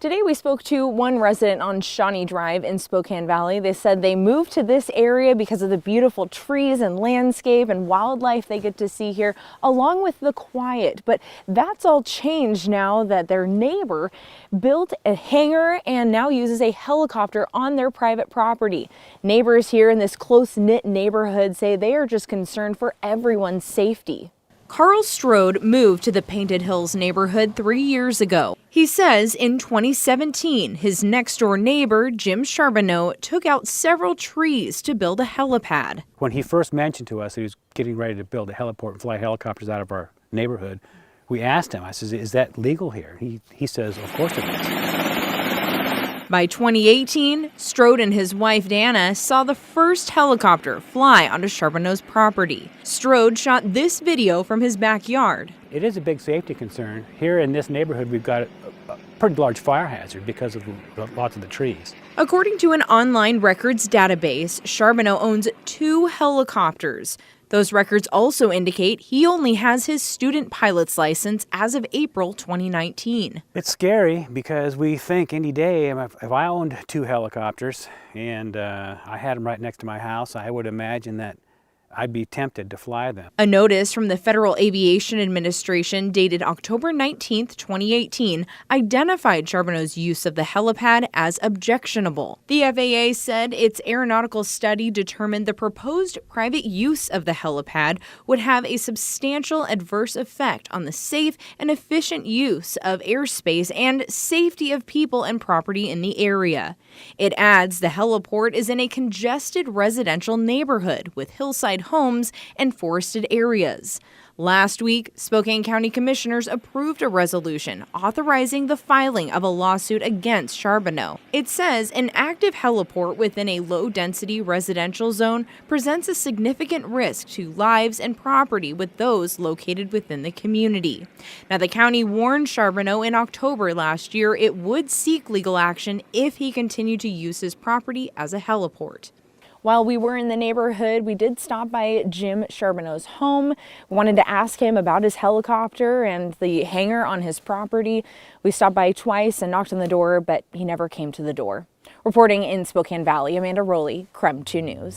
Today we spoke to one resident on Shawnee Drive in Spokane Valley. They said they moved to this area because of the beautiful trees and landscape and wildlife they get to see here, along with the quiet. But that's all changed now that their neighbor built a hangar and now uses a helicopter on their private property. Neighbors here in this close-knit neighborhood say they are just concerned for everyone's safety. Carl Strode moved to the Painted Hills neighborhood 3 years ago. He says in 2017, his next-door neighbor, Jim Charbonneau, took out several trees to build a helipad. When he first mentioned to us he was getting ready to build a heliport and fly helicopters out of our neighborhood, we asked him, I said, is that legal here? He says, of course it is. By 2018, Strode and his wife Dana saw the first helicopter fly onto Charbonneau's property. Strode shot this video from his backyard. It is a big safety concern. Here in this neighborhood, we've got a pretty large fire hazard because of lots of the trees. According to an online records database, Charbonneau owns 2 helicopters. Those records also indicate he only has his student pilot's license as of April 2019. It's scary because we think any day, if I owned 2 helicopters and I had them right next to my house, I would imagine that I'd be tempted to fly them. A notice from the Federal Aviation Administration dated October 19, 2018, identified Charbonneau's use of the helipad as objectionable. The FAA said its aeronautical study determined the proposed private use of the helipad would have a substantial adverse effect on the safe and efficient use of airspace and safety of people and property in the area. It adds the heliport is in a congested residential neighborhood with hillside homes and forested areas. Last week, Spokane County commissioners approved a resolution authorizing the filing of a lawsuit against Charbonneau. It says an active heliport within a low-density residential zone presents a significant risk to lives and property with those located within the community. Now, the county warned Charbonneau in October last year it would seek legal action if he continued to use his property as a heliport. While we were in the neighborhood, we did stop by Jim Charbonneau's home. We wanted to ask him about his helicopter and the hangar on his property. We stopped by twice and knocked on the door, but he never came to the door. Reporting in Spokane Valley, Amanda Rowley, KREM 2 News.